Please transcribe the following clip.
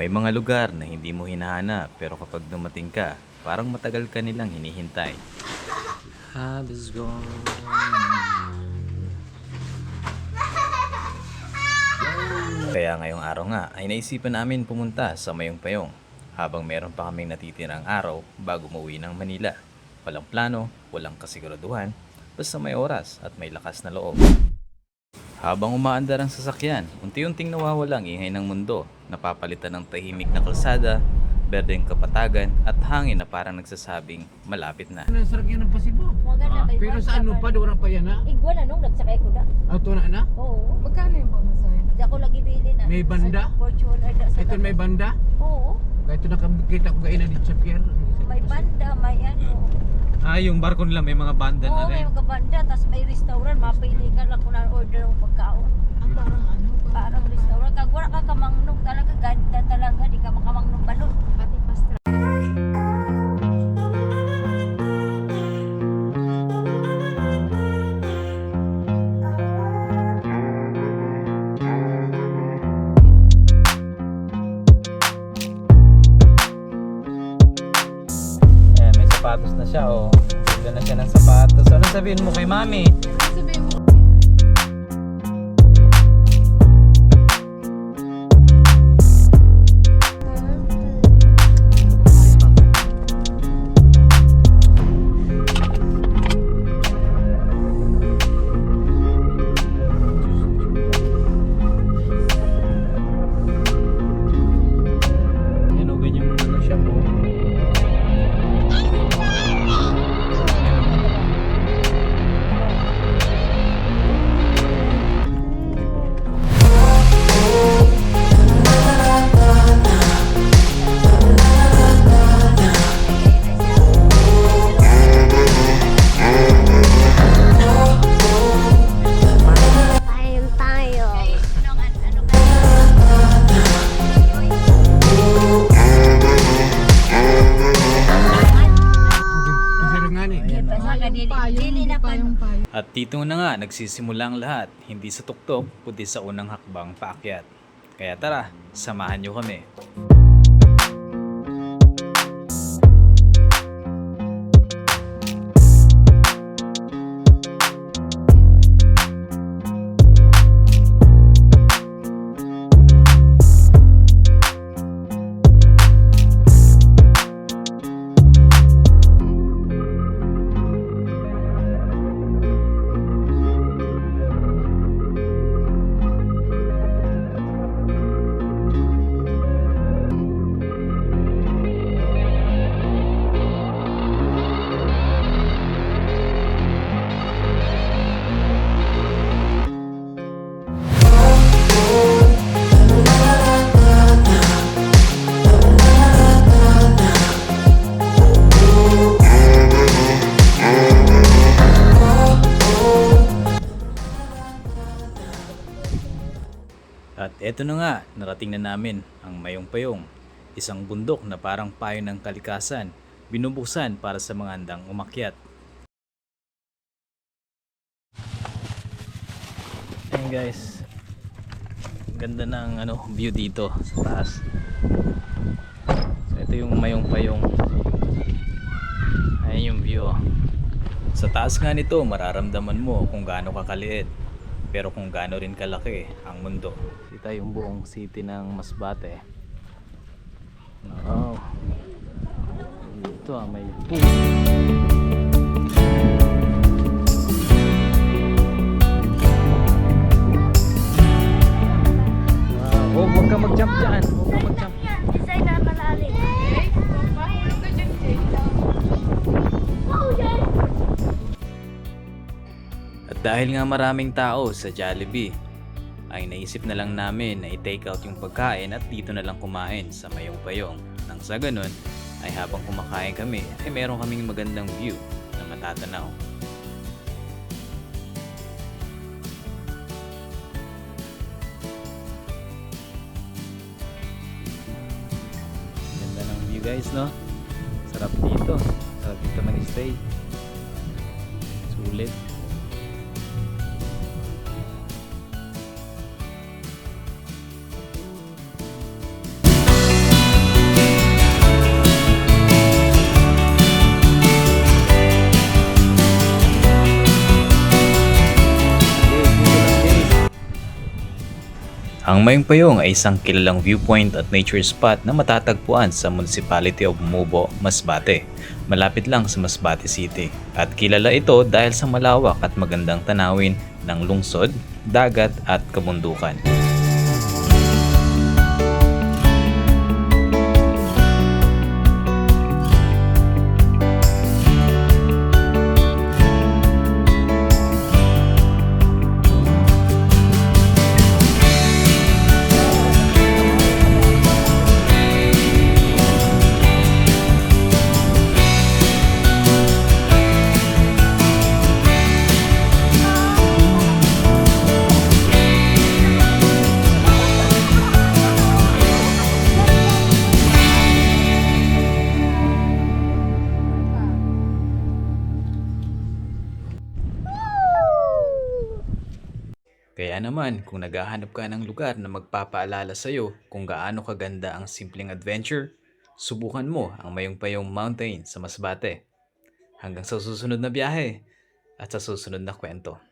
May mga lugar na hindi mo hinahanap pero kapag dumating ka, parang matagal ka nilang hinihintay. Habis gone. Kaya ngayong araw nga ay naisipan namin pumunta sa Mayong Payong habang meron pa kaming natitirang araw bago umuwi ng Manila. Walang plano, walang kasiguraduhan, basta may oras at may lakas na loob. Habang umaandar ang sasakyan, unti-unting nawawala ang ingay ng mundo, napapalitan ng tahimik na kalsada, berdeng kapatagan at hangin na parang nagsasabing malapit na. Nasarag yan ng pasibo. Maganda kay Pero sa ano pa, doon pa yan ha? Igwa na nung nagsakay ko na. Auto na na? Oo. Magkano yung pamasahe? Hindi ako lagi bili na. May banda? Fortuner na sa Ito may banda? Oo. Kaya ito nakakita ko kayo na dito sa pier. May banda, may ano. Yung barko nila may mga banda na Oo, may rin. mga banda. Tapos may restaurant. Mapili ka lang kung na-order ng pagkaon. Ang parang ano? Parang restaurant. Kag wala ka kamangnog talaga. Ganda talaga. Di ka makamangnog balon. Pati pastra. Ayan, may sapatos na siya, oh. Bigyan na siya ng sapatos. Ano sabihin mo kay mami? Sabihin mo. Hinugin yung ano siya po. Tayo tayo. Masiro nga ni. Pasaka dili. Dili na pa. Yung payo. At dito na nga nagsisimula ang lahat, hindi sa tuktok, kundi sa unang hakbang paakyat. Kaya tara, samahan nyo kami. At eto na nga, narating na namin ang Mayong Payong, isang bundok na parang payo ng kalikasan, binubuksan para sa mga handang umakyat. Ayan guys, ganda ng view dito sa taas. So ito yung Mayong Payong. Ayan yung view. Sa taas nga nito, mararamdaman mo kung gaano kakaliit. Pero kung gaano rin kalaki ang mundo. Dito yung buong city ng Masbate. Wow. Dito may pool. Wow. Oh, huwag ka mag-jump dyan. Huwag ka mag-jump. Isa'y nakalalim. Mahulog ka dyan, Jay. At dahil nga maraming tao sa Jollibee, ay naisip na lang namin na i-take out yung pagkain at dito na lang kumain sa Mayong Payong. Nang sa ganun, ay habang kumakain kami, ay meron kaming magandang view na matatanaw. Ganda ng view guys, no? Sarap dito. Sarap dito mag-stay. Sulit. Ang Mayong-Payong ay isang kilalang viewpoint at nature spot na matatagpuan sa Municipality of Mubo, Masbate. Malapit lang sa Masbate City. At kilala ito dahil sa malawak at magandang tanawin ng lungsod, dagat at kabundukan. Kaya naman, kung naghahanap ka ng lugar na magpapaalala sa'yo kung gaano kaganda ang simpleng adventure, subukan mo ang Mayong-Payong Mountain sa Masbate. Hanggang sa susunod na biyahe at sa susunod na kwento.